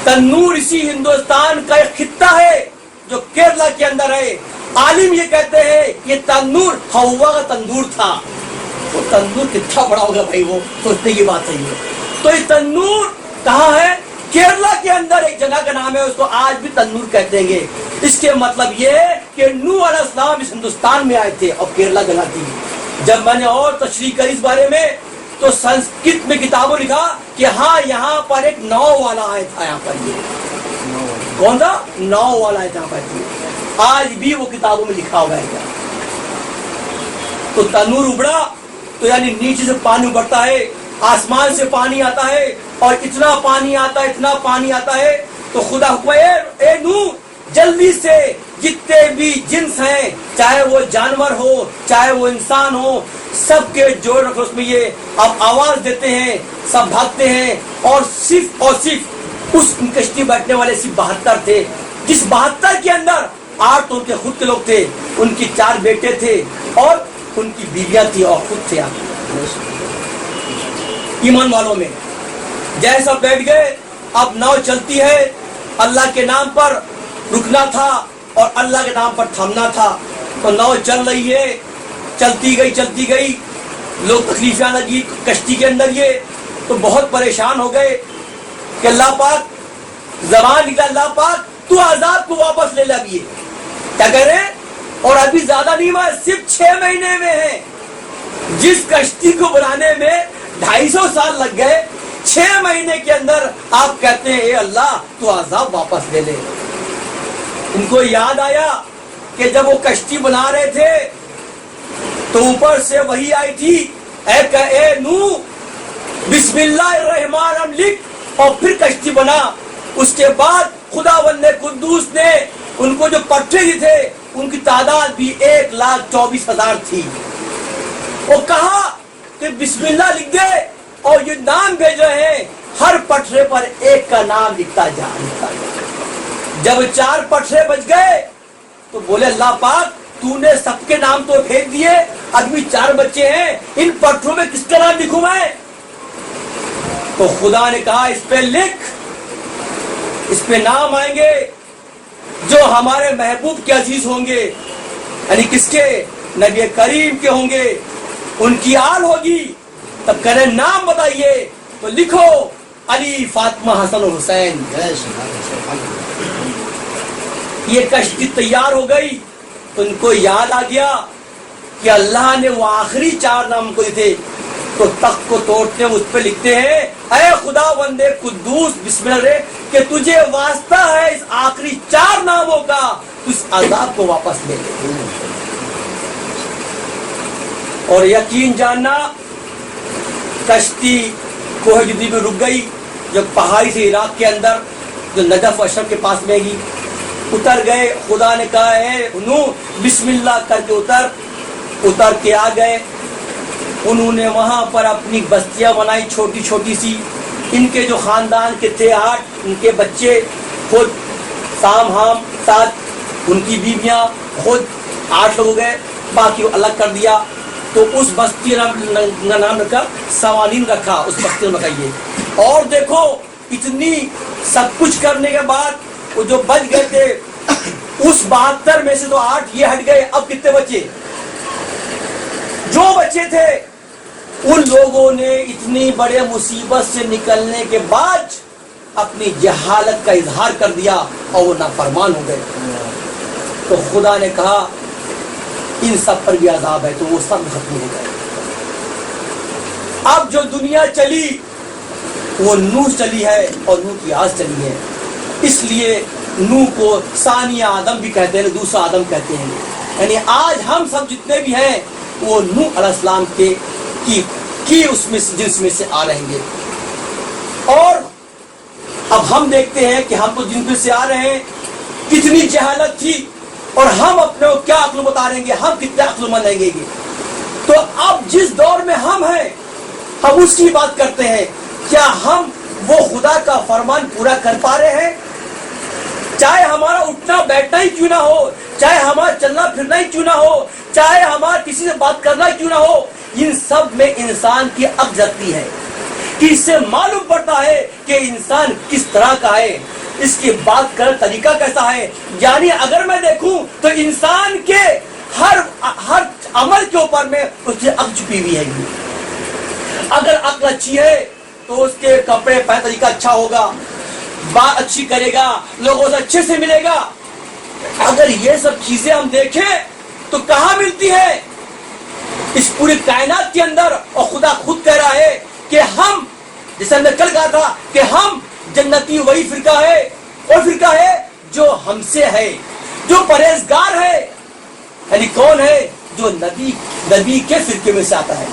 تنور اسی ہندوستان کا ایک خطہ ہے جو کیرلا کے اندر ہے. عالم یہ کہتے ہیں یہ تنور ہوا کا تندور تھا. وہ تندور کتنا بڑا ہوگا بھائی، وہ سوچنے کی بات صحیح ہے. تو یہ تنور کہاں ہے؟ کیرلا کے اندر ایک جگہ کا نام ہے، اس کو آج بھی تنور کہتے ہیں. اس کے مطلب یہ ہے کہ نوح علیہ السلام اس ہندوستان میں آئے تھے اور کیرلا جگہ تھی. جب میں نے اور تشریح کری اس بارے میں تو سنسکرت میں کتابوں لکھا کہ ہاں یہاں پر ایک ناؤ والا آیا تھا. یہاں پر یہ کون تھا؟ ناؤ والا آیا تھا. آج بھی وہ کتابوں میں لکھا ہوا ہے. تو تنور ابڑا تو یعنی نیچے سے پانی ابڑتا ہے، آسمان سے پانی آتا ہے، اور اتنا پانی آتا ہے، اتنا پانی آتا ہے. تو خدا حکم اے نوح جلدی سے جتنے بھی جنس ہیں، چاہے وہ جانور ہو چاہے وہ انسان ہو، سب کے جوڑ رکھو اس میں. یہ اب آواز دیتے ہیں، سب بھاگتے ہیں، اور صرف اس کشتی بیٹھنے والے صرف 72 تھے، جس 72 کے اندر 8 تو ان کے خود کے لوگ تھے، ان کی 4 بیٹے تھے اور ان کی بیویاں تھی اور خود تھے. ایمان والوں میں جیسا بیٹھ گئے، اب ناؤ چلتی ہے، اللہ کے نام پر رکنا تھا اور اللہ کے نام پر تھمنا تھا. تو ناؤ چل رہی ہے، چلتی گئی، لوگ تکلیفیں لگی کشتی کے اندر. یہ تو بہت پریشان ہو گئے کہ اللہ پاک زبان نکلا، اللہ پاک تو عذاب کو واپس لے لگیے. کیا کہہ رہے ہیں؟ اور ابھی زیادہ نہیں ہوا، صرف 6 مہینے میں ہے. جس کشتی کو بنانے میں 250 سال لگ گئے، 6 مہینے کے اندر آپ کہتے ہیں اے اللہ تو عذاب واپس لے لے. ان کو یاد آیا کہ جب وہ کشتی بنا رہے تھے تو اوپر سے وحی آئی تھی، اے نوح بسم اللہ الرحمن الرحیم لکھ، اور پھر کشتی بنا. اس کے بعد خداوند قدوس نے ان کو جو پٹھے دی تھے ان کی تعداد بھی 1,24,000 تھی. وہ کہا کہ بسم اللہ لکھ دے اور یہ نام بھیج رہے ہیں، ہر پٹھرے پر ایک کا نام لکھتا جا. جب 4 پٹھرے بچ گئے تو بولے اللہ پاک تو نے سب کے نام تو بھیج دیے، ابھی 4 بچے ہیں، ان پٹھروں میں کس کا نام لکھوں میں؟ تو خدا نے کہا اس پہ لکھ، اس پہ نام آئیں گے جو ہمارے محبوب کے عزیز ہوں گے، یعنی کس کے؟ نبی کریم کے ہوں گے، ان کی آل ہوگی. تب کہہ رہے نام بتائیے، تو لکھو علی، فاطمہ، حسن و حسین. یہ کشتی تیار ہو گئی تو ان کو یاد آ گیا کہ اللہ نے وہ آخری 4 نام کو دیے. تو تخت کو توڑتے اس پہ لکھتے ہیں اے خدا بندے قدوس بسم اللہ کہ تجھے واسطہ ہے اس آخری 4 ناموں کا، اس عذاب کو واپس لے لے. اور یقین جاننا کشتی کوہ جدی میں رک گئی، جب پہاڑی سے عراق کے اندر جو نجف و اشرف کے پاس میں گی، اتر گئے. خدا نے کہا ہے نوح بسم اللہ کر کے اتر کے آ گئے. انہوں نے وہاں پر اپنی بستیاں بنائی چھوٹی چھوٹی سی. ان کے جو خاندان کے تھے 8، ان کے بچے خود سام ہام 7، ان کی بیویاں خود 8 لوگ ہو گئے، باقی الگ کر دیا. تو اس بستی کا نام رکھا سوانین رکھا، اس بستی میں کہیے. اور دیکھو اتنی سب کچھ کرنے کے بعد وہ جو بچ گئے تھے اس 72 میں سے تو 8 یہ ہٹ گئے. اب کتنے بچے؟ جو بچے تھے ان لوگوں نے اتنی بڑے مصیبت سے نکلنے کے بعد اپنی جہالت کا اظہار کر دیا اور وہ نافرمان ہو گئے. تو خدا نے کہا ان سب پر بھی عذاب ہے، تو وہ سب ختم ہو گئے. اب جو دنیا چلی وہ نوح چلی ہے اور نوح کی آج چلی ہے. اس لیے نوح کو ثانی آدم بھی کہتے ہیں، دوسرا آدم کہتے ہیں. یعنی آج ہم سب جتنے بھی ہیں وہ نوح علیہ السلام کی اس میں جنس میں سے آ رہیں گے. اور اب ہم دیکھتے ہیں کہ ہم تو جن میں سے آ رہے ہیں، کتنی جہالت تھی اور ہم اپنے کو کیا عقل اتاریں گے، ہم کتنے عقل مند رہیں گے. تو اب جس دور میں ہم ہیں ہم اس کی بات کرتے ہیں، کیا ہم وہ خدا کا فرمان پورا کر پا رہے ہیں؟ چاہے ہمارا اٹھنا بیٹھنا ہی کیوں نہ ہو، چاہے ہمارا چلنا پھرنا ہی کیوں نہ ہو، چاہے ہمارا کسی سے بات کرنا ہی کیوں نہ ہو، ان سب میں انسان کی عقل جگتی ہے کہ اس سے معلوم پڑتا ہے کہ انسان کس طرح کا ہے، اس کی بات کرنے طریقہ کیسا ہے. یعنی اگر میں دیکھوں تو انسان کے ہر عمل کے اوپر میں اس کی عقل چھپی ہوئی ہے. اگر عقل اچھی ہے تو اس کے کپڑے پہن طریقہ اچھا ہوگا، بات اچھی کرے گا، لوگوں سے اچھے سے ملے گا. اگر یہ سب چیزیں ہم دیکھیں تو کہاں ملتی ہے؟ اس پوری کائنات کے اندر. اور خدا خود کہہ رہا ہے کہ ہم، جیسے ہم نے کل کہا تھا کہ ہم جنتی وہی فرقہ ہے، اور فرقہ ہے جو ہم سے ہے، جو پرہیزگار ہے. یعنی کون ہے؟ جو نبی کے فرقے میں سے آتا ہے.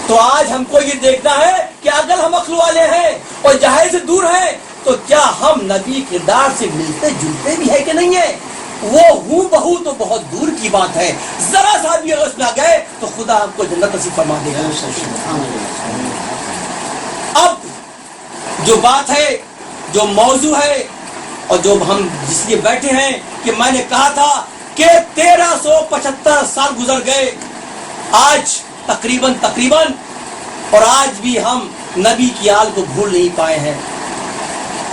تو آج ہم کو یہ دیکھنا ہے کہ اگر ہم عقل والے ہیں اور جہالت سے دور ہیں تو کیا ہم نبی کردار سے ملتے جلتے بھی ہے کہ نہیں ہے؟ وہ ہوں بہو تو بہت دور کی بات ہے، ذرا سا بھی اگر اس میں آ گئے تو خدا ہم کو جنت نصیب فرما دے گا. اب جو بات ہے، جو موضوع ہے اور جو ہم جس لیے بیٹھے ہیں کہ میں نے کہا تھا کہ 1375 سال گزر گئے آج تقریباً اور آج بھی ہم نبی کی آل کو بھول نہیں پائے ہیں.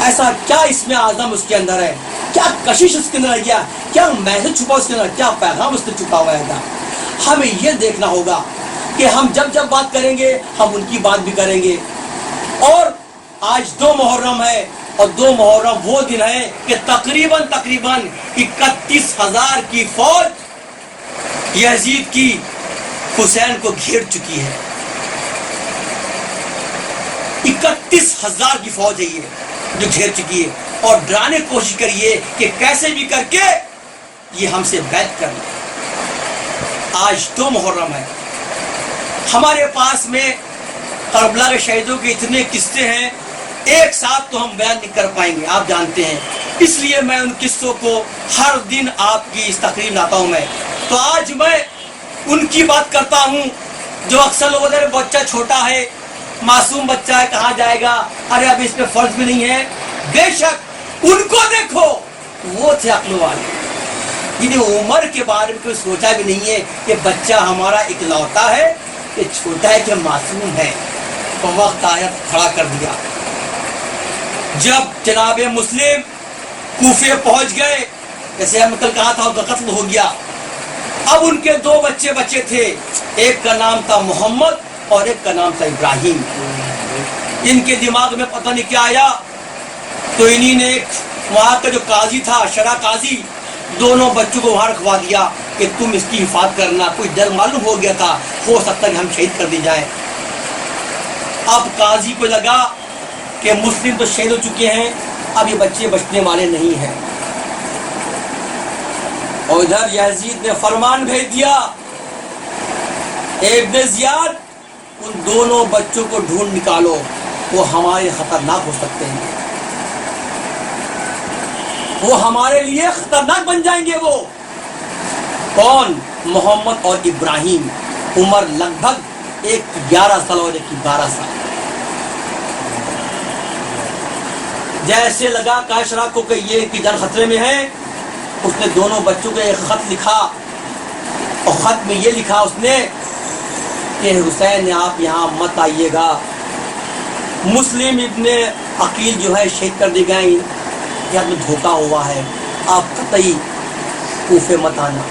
ایسا کیا اس میں اعظم اس کے اندر ہے؟ کیا کشش اس کے اندر ہے؟ کیا میسج چھپا اس کے اندر؟ کیا پیغام اس نے چھپا ہوا ہے؟ ہمیں یہ دیکھنا ہوگا کہ ہم جب بات کریں گے ہم ان کی بات بھی کریں گے. اور آج 2 محرم ہے اور 2 محرم وہ دن ہے کہ تقریباً 31,000 کی فوج یزید کی حسین کو گھیر چکی ہے. 31,000 کی فوج ہے یہ جو گھیر چکی ہے اور ڈرانے کی کوشش کریے کہ کیسے بھی کر کے یہ ہم سے بیعت کر لیں. آج 2 محرم ہے. ہمارے پاس میں کربلا کے شہیدوں کے اتنے قصے ہیں، ایک ساتھ تو ہم بیان نہیں کر پائیں گے، آپ جانتے ہیں. اس لیے میں ان قصوں کو ہر دن آپ کی اس تقریر لاتا ہوں. میں تو آج میں ان کی بات کرتا ہوں جو اکثر لوگوں نے بچہ چھوٹا ہے، معصوم بچہ ہے، کہاں جائے گا، ارے اب اس پہ فرض بھی نہیں ہے. بے شک ان کو دیکھو، وہ تھے عقل والے، جنہیں عمر کے بارے میں کوئی سوچا بھی نہیں ہے کہ بچہ ہمارا اکلوتا ہے، کہ چھوٹا ہے کہ معصوم ہے. تو وقت آیا کھڑا کر دیا. جب جناب مسلم کوفے پہنچ گئے، جیسے ہم کل کہا تھا ان کا قتل ہو گیا. اب ان کے 2 بچے تھے، ایک کا نام تھا محمد اور ایک کا نام تھا ابراہیم. ان کے دماغ میں پتہ نہیں کیا آیا تو انہی نے ایک وہاں کا جو قاضی تھا، شرع قاضی، دونوں بچوں کو وہاں رکھوا دیا کہ تم اس کی حفاظت کرنا. کوئی ڈر معلوم ہو گیا تھا، ہو سکتا کہ ہم شہید کر دی جائیں. اب قاضی کو لگا کہ مسلم تو شہید ہو چکے ہیں، اب یہ بچے بچنے والے نہیں ہیں. اور ادھر یزید نے فرمان بھیج دیا، ابن زیاد ان دونوں بچوں کو ڈھونڈ نکالو، وہ ہمارے خطرناک ہو سکتے ہیں، وہ ہمارے لیے خطرناک بن جائیں گے. وہ کون؟ محمد اور ابراہیم. عمر لگ بھگ ایک کی 11 سال اور ایک کی 12 سال. جیسے لگا کاشرا کو کہ یہ کی جان خطرے میں ہے، اس نے دونوں بچوں کو ایک خط لکھا اور خط میں یہ لکھا اس نے کہ حسین آپ یہاں مت آئیے گا، مسلم ابن عقیل جو ہے شہید کر دی گئے، یہاں میں دھوکہ ہوا ہے، آپ قطعی کوفے مت آنا۔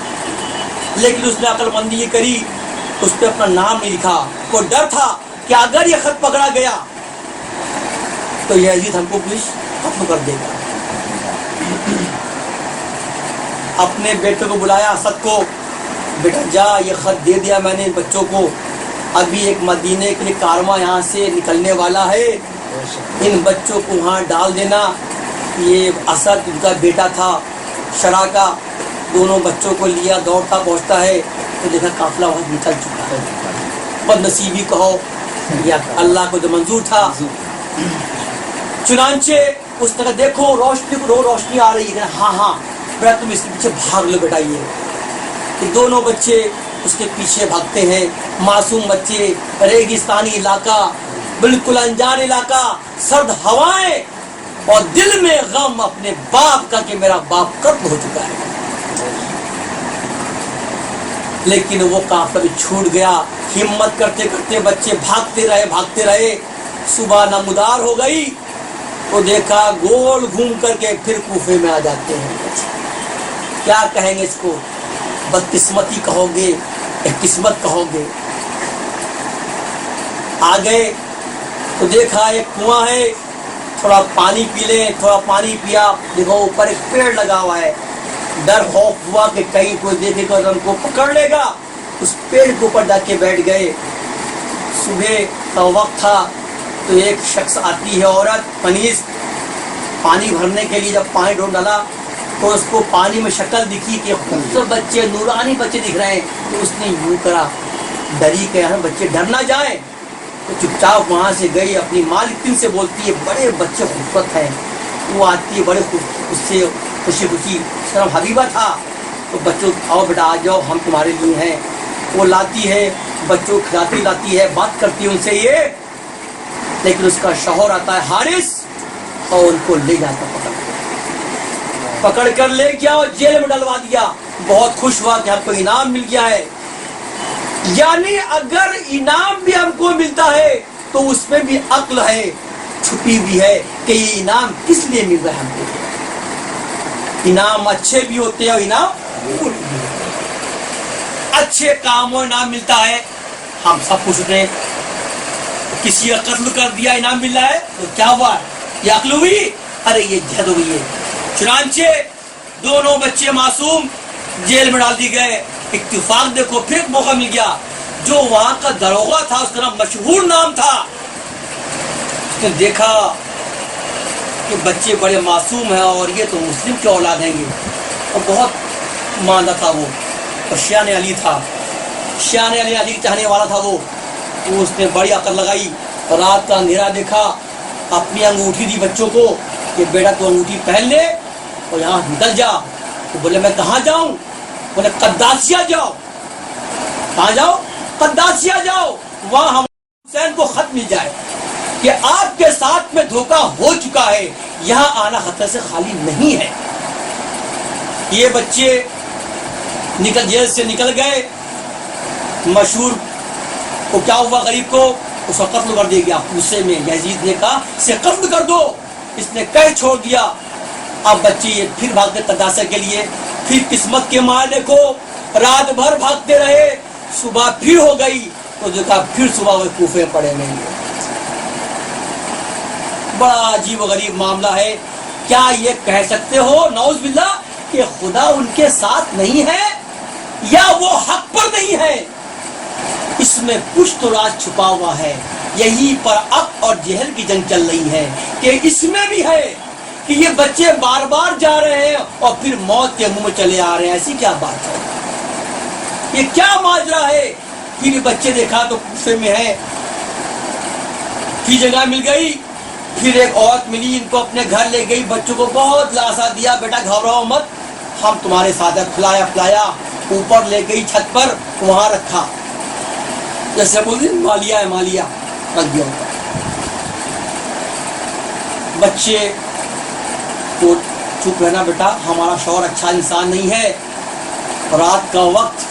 لیکن اس نے عقل مندی یہ کری، اس پہ اپنا نام نہیں لکھا، کو ڈر تھا کہ اگر یہ خط پکڑا گیا تو یزید ہم کو کچھ ختم کر دے گا۔ اپنے بیٹے کو بلایا اسد کو، بیٹا جا یہ خط دے دیا میں نے ان بچوں کو، ابھی ایک مدینے کے لیے کارواں یہاں سے نکلنے والا ہے، ان بچوں کو وہاں ڈال دینا۔ یہ اسد ان کا بیٹا تھا شرح کا، دونوں بچوں کو لیا، دوڑتا پہنچتا ہے تو دیکھا قافلہ وہاں نکل چکا ہے، بد نصیبی کہو یا اللہ کو جو منظور تھا۔ چنانچہ اس نے کہا دیکھو روشنی آ رہی ہے، ہاں ہاں بیٹا تم اس کے پیچھے بھاگ لو بیٹا۔ یہ دونوں بچے اس کے پیچھے بھاگتے ہیں، معصوم بچے، ریگستانی علاقہ، بالکل انجان علاقہ، سرد ہوائیں، اور دل میں غم اپنے باپ کا کہ میرا باپ قتل ہو چکا ہے۔ لیکن وہ قافلہ بھی چھوٹ گیا، ہمت کرتے کرتے بچے بھاگتے رہے، صبح نمودار ہو گئی تو دیکھا گول گھوم کر کے پھر کوفے میں آ جاتے ہیں۔ کیا کہیں گے اس کو؟ بدقسمتی کہو گے یا قسمت کہو گے؟ آ گئے تو دیکھا ایک کنواں ہے، تھوڑا پانی پی لیں، تھوڑا پانی پیا، دیکھو اوپر ایک پیڑ لگا ہوا ہے، ڈر خوف ہوا کہ کہیں کوئی دیکھے گا ہم کو پکڑ لے گا، اس پیڑ کے اوپر جا کے بیٹھ گئے۔ صبح کا وقت تھا تو ایک شخص آتی ہے، عورت پنیز، پانی بھرنے کے لیے جب پانی ڈھونڈ ڈالا تو اس کو پانی میں شکل دکھی کہ خوبصورت بچے، نورانی بچے دکھ رہے ہیں، تو اس نے یوں کرا، ڈری کہ بچے ڈر نہ جائیں، تو چپ چاپ وہاں سے گئی، اپنی مالکن سے بولتی ہے بڑے بچے خوبصورت ہیں، وہ آتی ہے بڑے اس سے خوشی اس طرح حبیبہ تھا، تو بچوں آؤ بیٹا آ جاؤ ہم تمہارے لیے ہیں، وہ لاتی ہے بچوں کھلاتی لاتی ہے، بات کرتی ہے ان سے یہ، لیکن اس کا شوہر آتا ہے حارث اور ان کو لے جاتا پکڑ کر لے گیا اور جیل میں ڈلوا دیا۔ بہت خوش ہوا کہ ہم کو انعام مل گیا ہے، یعنی اگر انعام بھی ہم کو ملتا ہے تو اس میں بھی عقل ہے، چھپی بھی ہے کہ یہ انعام کس لیے مل رہا ہے ہم کو۔ انعام اچھے بھی ہوتے ہیں اور انعام برے بھی ہوتے ہیں۔ اچھے کاموں انعام ملتا ہے، ہم سب پوچھ رہے ہیں، کسی کا قتل کر دیا انعام مل رہا ہے تو کیا ہوا؟ یہ عقل ہوئی؟ ارے یہ جہد ہوئی ہے۔ چنانچہ دونوں بچے معصوم جیل میں ڈال دی گئے۔ اتفاق دیکھو پھر ایک موقع مل گیا، جو وہاں کا داروغہ تھا اس کا نام مشہور نام تھا، اس نے دیکھا کہ بچے بڑے معصوم ہیں اور یہ تو مسلم کے اولاد ہیں گے، اور بہت ماندہ تھا وہ، اور شیان علی تھا، شیان علی چاہنے والا تھا وہ، تو اس نے بڑی عقل لگائی، رات کا اندھیرا دیکھا، اپنی انگوٹھی دی بچوں کو کہ بیٹا تو انگوٹھی پہن لے اور یہاں نکل جا۔ تو بولے میں کہاں جاؤں؟ بولے قداسیہ جاؤ۔ کہاں جاؤ؟ قداسیہ جاؤ، وہاں ہم حسین کو خط مل جائے کہ آپ کے ساتھ میں دھوکہ ہو چکا ہے، یہاں آنا خطرے سے خالی نہیں ہے۔ یہ بچے جیل سے نکل گئے، مشہور کو کیا ہوا غریب کو؟ اس کا قتل کر دیا گیا۔ غصے میں یزید نے کہا اسے قتل کر دو، اس نے کہہ چھوڑ دیا۔ اب بچے یہ پھر بھاگتے قداسیہ کے لیے، پھر قسمت کے مالے کو رات بھر بھاگتے رہے، صبح پھر ہو گئی تو دیکھا پھر صبح وہ کوفے پڑے نہیں۔ بڑا عجیب و غریب معاملہ ہے۔ کیا یہ کہہ سکتے ہو نعوذ باللہ کہ خدا ان کے ساتھ نہیں ہے یا وہ حق پر نہیں ہے؟ اس میں کچھ تو راز چھپا ہوا ہے۔ یہی پر عقل اور جہل کی جنگ چل رہی ہے کہ اس میں بھی ہے کہ یہ بچے بار بار جا رہے ہیں اور پھر موت کے منہ میں چلے آ رہے ہیں۔ ایسی کیا بات ہے؟ یہ کیا ماجرا ہے؟ پھر یہ بچے دیکھا تو کوفے میں ہے، پھر جگہ مل گئی، پھر ایک عورت ملی، ان کو اپنے گھر لے گئی، بچوں کو بہت لاسا دیا، بیٹا گھبراؤ مت، ہم تمہارے ساتھ ہیں، کھلایا پلایا، اوپر لے گئی چھت پر، وہاں رکھا، جیسے بولتے مالیا ہے، مالیا رکھ دیا اوپر۔ بچے کو چپ رہنا بیٹا، ہمارا شوہر اچھا انسان نہیں ہے، رات کا وقت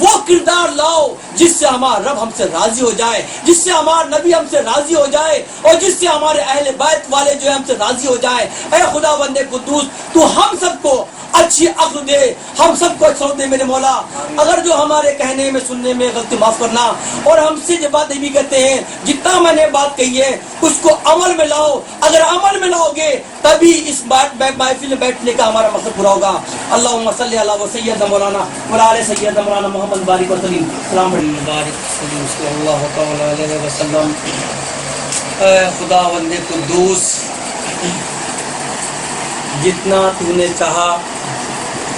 وہ کردار لاؤ جس سے ہمارا رب ہم سے راضی ہو جائے، جس سے ہمارا نبی ہم سے راضی ہو جائے، اور جس سے ہمارے اہل بیت والے جو ہے ہم سے راضی ہو جائے۔ اے خدا بند قدوس، تو ہم سب کو اچھی عقل دے، ہم سب کو اچھا دے میرے مولا۔ اگر جو ہمارے کہنے میں سننے میں غلطی معاف کرنا، اور ہم سے جو باتیں بھی کہتے ہیں جتنا میں نے بات کہی ہے اس کو عمل میں لاؤ، اگر عمل میں لاؤ گے تبھی اس محفل میں بیٹھنے کا ہمارا مقصد پورا ہوگا۔ اللہم صلی علی سیدنا مولانا وعلی سیدنا مولانا محمد بارک وسلم۔ السلام علیکم بارک وسلم صلی اللہ تعالی علیہ وسلم۔ اے خدا بند قدوس، جتنا تو نے چاہا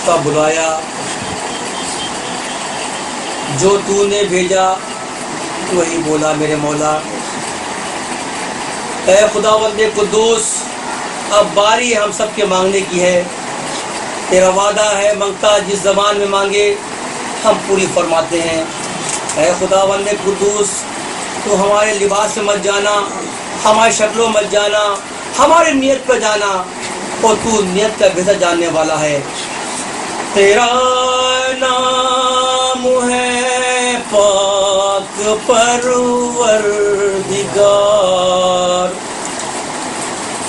کا بلایا، جو تو نے بھیجا وہی بولا میرے مولا۔ اے خدا بند قدوس، اب باری ہم سب کے مانگنے کی ہے۔ تیرا وعدہ ہے منگتا جس زبان میں مانگے ہم پوری فرماتے ہیں۔ اے خدا بند قدوس، تو ہمارے لباس میں مت جانا، ہماری شکلوں مت جانا، ہماری نیت پہ جانا، اور تو نیت کا بہتر جاننے والا ہے۔ تیرا نام ہے پاک پروردگار،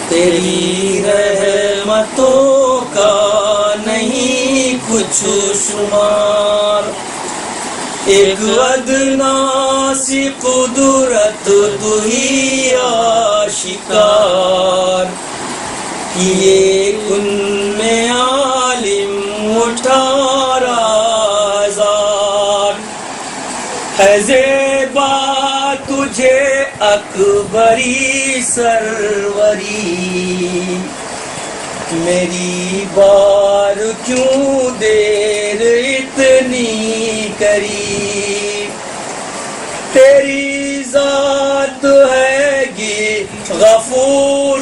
تیری رحمتوں کا نہیں کچھ شمار، ایک ادنا سی قدرت تو ہی آشکار، کیے کن میں عالم 18,000، ہے زیبا تجھے اکبری سروری، میری بار کیوں دیر اتنی کری، تیری ذات ہے گی غفور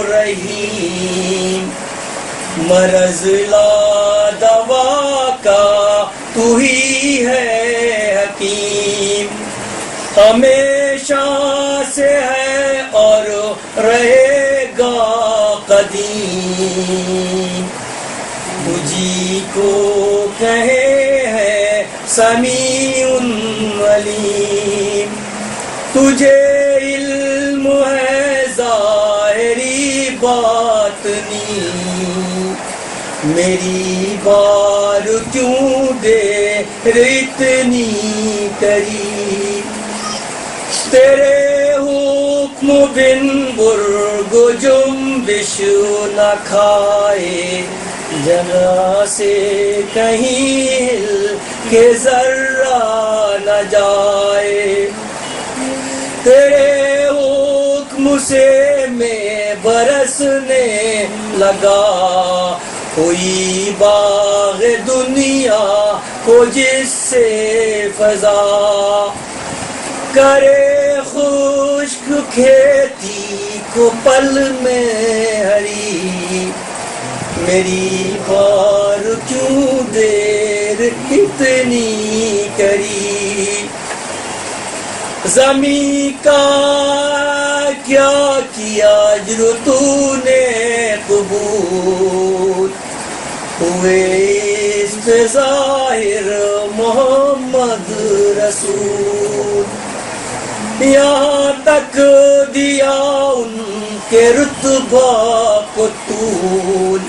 رحیم، مرض لا دوا کا تو ہی ہے حکیم، ہمیشہ سے ہے اور رہے گا قدیم، مجھی کو کہے ہے سمیع علیم، تجھے علم ہے ظاہری باطنی، میری بار کیوں دیر اتنی کری، تیرے حکم بن برگ جنبش نہ کھائے، جگہ سے کہیں ہل کے ذرہ نہ جائے، تیرے حکم سے میں برسنے لگا، کوئی باغ دنیا کو جس سے فضا کرے، خشک کھیتی کو پل میں ہری، میری بار کیوں دیر اتنی کری، زمین کا کیا کیا اجر تو نے قبول، ہوئے اس پہ ظاہر محمد رسول، یہاں تک دیا ان کے رتبہ کو طول،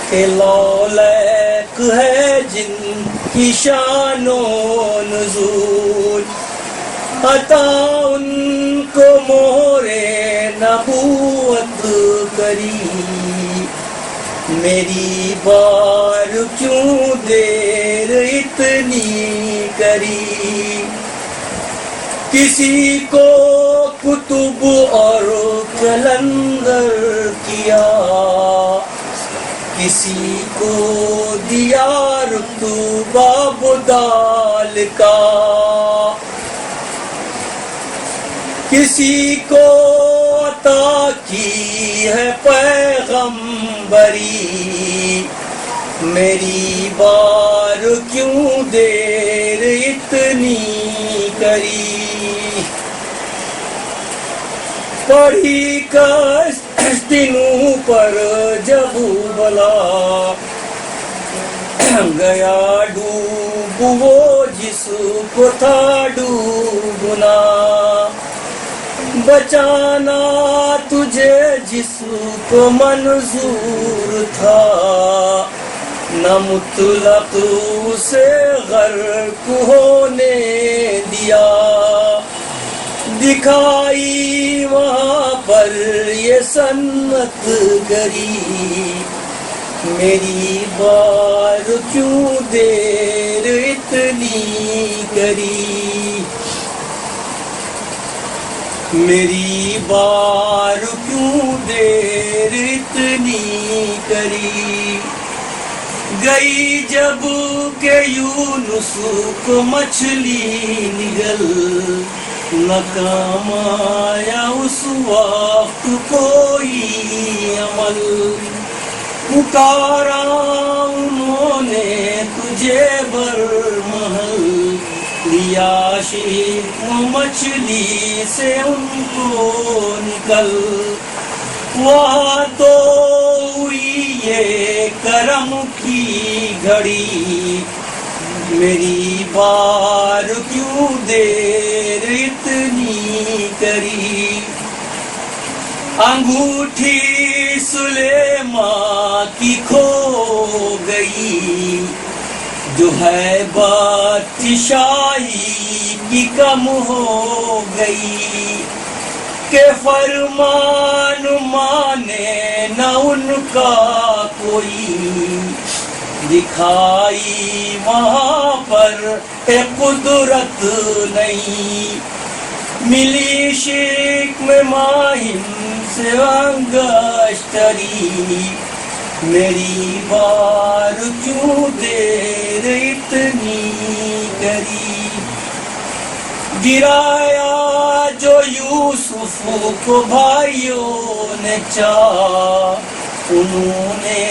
کہ لولیک ہے جن کی شان و نزول، عطا ان کو مہر نبوت کری، میری بار کیوں دیر اتنی کری، کسی کو کتب اور کلندر کیا، کسی کو دیا رتبہ بدال کا، کسی کو عطا کی ہے پیغمبری، میری بار کیوں دیر اتنی کری، پڑھی کشتنوں پر جب بلا، گیا ڈوب وہ کو تھا ڈوبنا، بچانا تجھے جس کو منظور تھا، نہ مطلق اسے غرق ہونے دیا۔ دکھائی وہاں پر یہ سنت گری، میری بار کیوں دیر اتنی کری، میری بار کیوں دیر اتنی کری۔ گئی جب کہ یونس کو مچھلی نگل، نہ کام آیا اس وقت کوئی عمل، پکارا انہوں نے تجھے برمحل، لیا شیخ مچھلی سے ان کو نکل، وہاں تو ہوئی یہ کرم کی گھڑی، میری بار کیوں دیر اتنی کری۔ انگوٹھی سلیمان کی کھو گئی، جو ہے بادشاہی کی کم ہو گئی، کہ فرمان مانے نہ ان کا کوئی، دکھائی وہاں پر قدرت نہیں، ملی شیخ میں ماہم سے انگشتری، میری بار کیوں دیر اتنی کری۔ گرایا جو یوسف کو بھائیوں نے چاہا، انہوں نے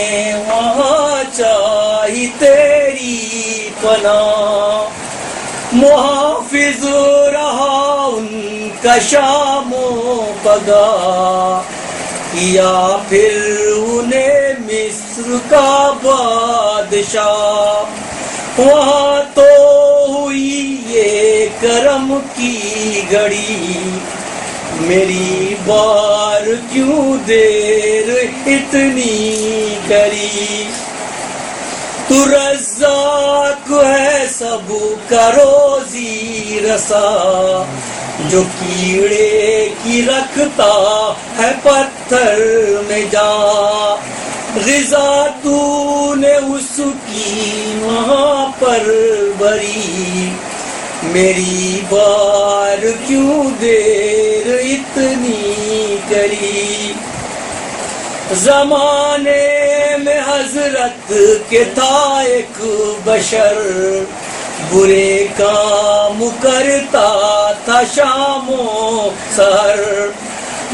وہاں چاہی تیری پناہ، محافظ رہا ان کا شام و پگاہ، یا پھر انہیں مصر کا بادشاہ، وہاں تو ہوئی یہ کرم کی گھڑی، میری بار کیوں دیر اتنی کری۔ تو رزاق ہے سب کا روزی رسا، جو کیڑے کی رکھتا ہے پتھر میں جان، غذا تو نے اس کی وہاں پر بری، میری بار کیوں دیر اتنی کری۔ زمانے میں حضرت کے تھا ایک بشر، برے کام کرتا تھا شام و سحر،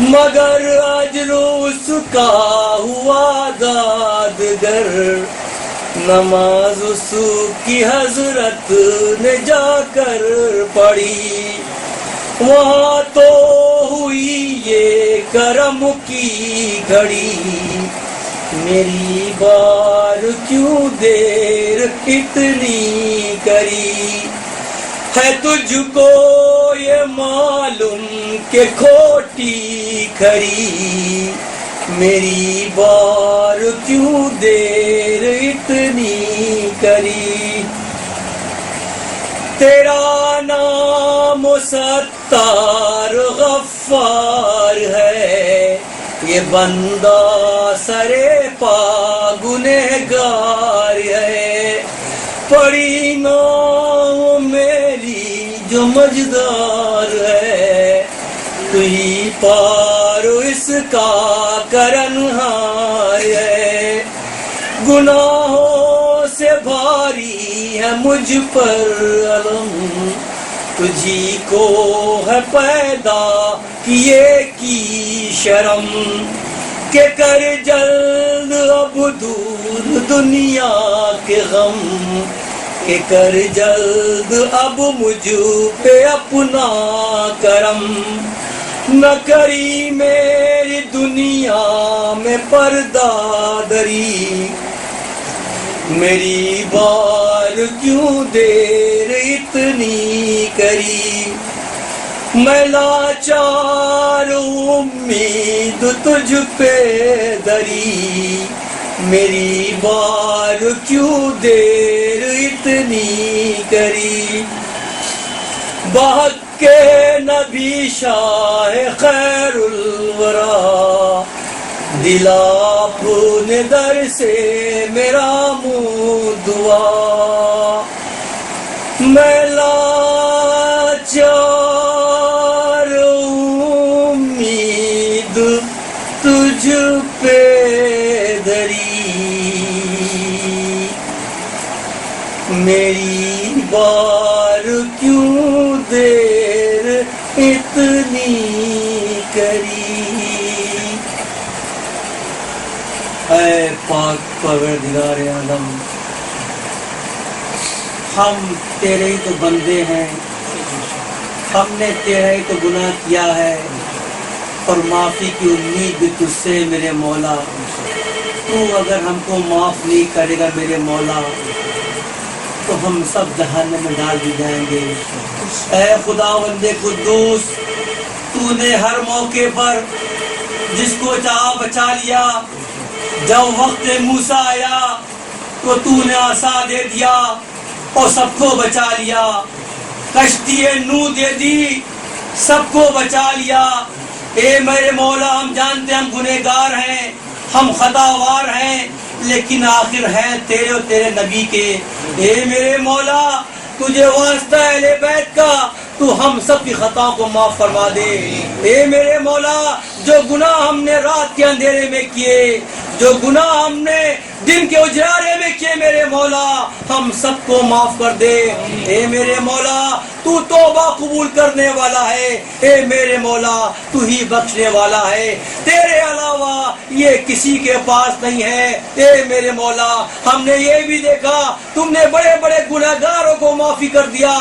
مگر اجر اس کا ہوا دادگر، نماز اس کی حضرت نے جا کر پڑھی، وہاں تو ہوئی یہ کرم کی گھڑی، میری بار کیوں دیر اتنی کری۔ ہے تجھ کو یہ معلوم کہ کھوٹی کھری، میری بار کیوں دیر اتنی کری۔ تیرا نام ستار غفار ہے، یہ بندہ سرے پا گنہگار ہے، پڑی نام میری جو مجدار ہے، تو ہی پار اس کا کرنہار ہے، گناہوں سے بھاری ہے مجھ پر علم، تجھی کو ہے پیدا کیے کی شرم، کہ کر جلد اب دور دنیا کے غم، کہ کر جلد اب مجھ پہ اپنا کرم، نہ کری میری دنیا میں پردہ دری، میری بار کیوں دیر اتنی کری، میں لاچار امید تجھ پہ دری، میری بار کیوں دیر اتنی کری، بحق کے نبی شاہ خیر الورا، دل اپنے در سے میرا منہ دعا، میں لاچار امید تجھ پہ دری، میری بار کیوں دیر اتنی کری۔ اے پاک پروردگار عالم، ہم تیرے ہی تو بندے ہیں، ہم نے تیرا ہی تو گناہ کیا ہے، اور معافی کی امید بھی تجھ سے میرے مولا۔ تو اگر ہم کو معاف نہیں کرے گا میرے مولا تو ہم سب جہنم میں ڈال دی جائیں گے۔ اے خداوند قدوس، تو نے ہر موقع پر جس کو چاہا بچا لیا، جب وقت موسیٰ آیا تو تو نے عصا دے دیا اور سب کو بچا لیا، کشتی نوح دے دی، سب کو بچا لیا۔ اے میرے مولا، ہم جانتے ہم گنہگار ہیں، ہم خطاوار ہیں، لیکن آخر ہے تیرے اور تیرے نبی کے۔ اے میرے مولا، تجھے واسطہ اہل بیت کا، تو ہم سب کی خطاؤں کو معاف فرما دے۔ اے میرے مولا، جو گناہ ہم نے رات کے اندھیرے میں کیے، جو گناہ ہم نے دن کے اجالے میں کیے، میرے مولا ہم سب کو معاف کر دے۔ اے میرے مولا، تو توبہ قبول کرنے والا ہے، اے میرے مولا تو ہی بخشنے والا ہے، تیرے علاوہ یہ کسی کے پاس نہیں ہے۔ اے میرے مولا، ہم نے یہ بھی دیکھا تم نے بڑے بڑے گناہگاروں کو معافی کر دیا،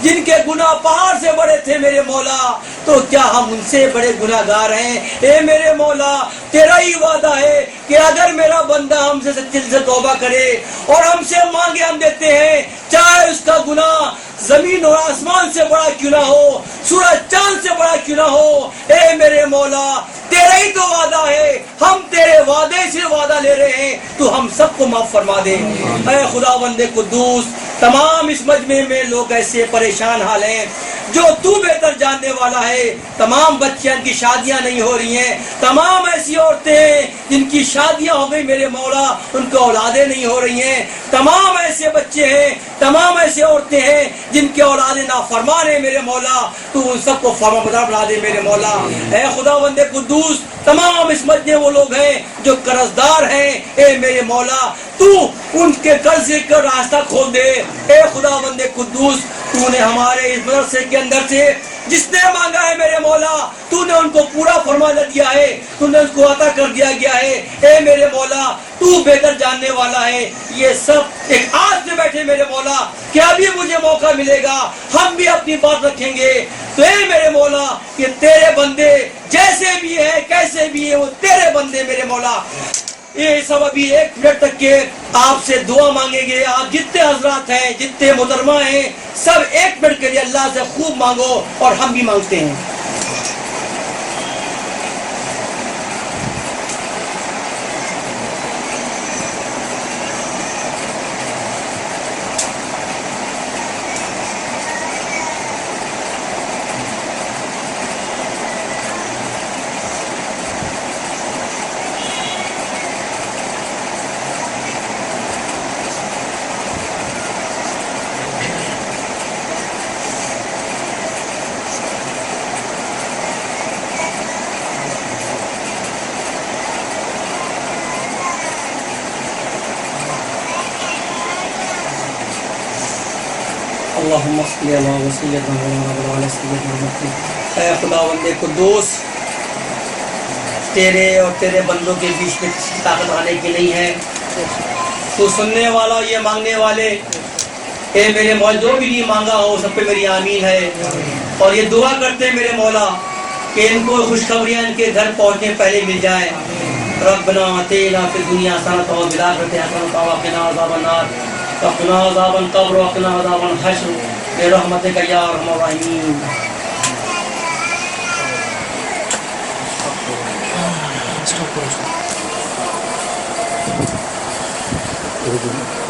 جن کے گناہ پہاڑ سے بڑے تھے میرے مولا، تو کیا ہم ان سے بڑے گناہگار ہیں؟ اے میرے مولا، تیرا ہی وعدہ ہے کہ اگر میرا بندہ ہم سے سچے دل سے توبہ کرے اور ہم سے مانگے ہم دیتے ہیں، چاہے اس کا گناہ زمین اور آسمان سے بڑا کیوں نہ ہو، سورج چاند سے بڑا کیوں نہ ہو۔ اے میرے مولا، تیرا ہی تو وعدہ ہے، ہم تیرے وعدے سے وعدہ لے رہے ہیں، تو ہم سب کو معاف فرما دے۔ اے خداوند قدوس، تمام اس مجمع میں لوگ ایسے پریشان حال ہیں جو تو بہتر جاننے والا ہے۔ تمام بچیاں کی شادیاں نہیں ہو رہی ہیں، تمام ایسی عورتیں ہیں جن کی شادیاں ہو گئی میرے مولا، ان کو اولادیں نہیں ہو رہی ہیں، تمام ایسے بچے ہیں، تمام ایسے عورتیں ہیں جن کے اولادیں نافرمان ہیں میرے مولا، تو ان سب کو فرما بردار بنا دے میرے مولا۔ اے خداوند قدوس، تمام اس مجمع وہ لوگ ہیں جو قرض دار ہیں، اے میرے مولا تو ان کے قرضے کا راستہ کھول دے۔ اے خداوند قدوس، تو نے ہمارے اس مدرسے کے اندر سے جس نے مانگا ہے میرے مولا، تو نے ان کو پورا فرمانا دیا ہے، تو نے اس کو عطا کر دیا گیا ہے۔ اے میرے مولا، تو بہتر جاننے والا ہے۔ یہ سب ایک آس میں بیٹھے میرے مولا کہ ابھی مجھے موقع ملے گا، ہم بھی اپنی بات رکھیں گے۔ تو اے میرے مولا، کہ تیرے بندے جیسے بھی ہیں کیسے بھی ہیں، وہ تیرے بندے میرے مولا۔ یہ سب ابھی 1 منٹ تک کے آپ سے دعا مانگیں گے۔ آپ جتنے حضرات ہیں، جتنے محترمہ ہیں، سب 1 منٹ کے لیے اللہ سے خوب مانگو، اور ہم بھی مانگتے ہیں۔ اللہم صلی اللہ وسلم۔ اے خداوند قدوس، تیرے اور تیرے بندوں کے بیچ میں کسی طاقت آنے کی نہیں ہے، تو سننے والا یہ مانگنے والے، اے میرے مولا جو بھی نہیں مانگا ہو سب پہ میری آمین ہے، اور یہ دعا کرتے ہیں میرے مولا کہ ان کو خوشخبریاں ان کے گھر پہنچنے پہلے مل جائیں۔ ربنا آتینا فی الدنیا حسنۃ وفی الآخرۃ حسنۃ وقنا عذاب النار وقنا عذاب القبر وقنا عذاب الحشر برحمتک یا ارحم الراحمین. Stop.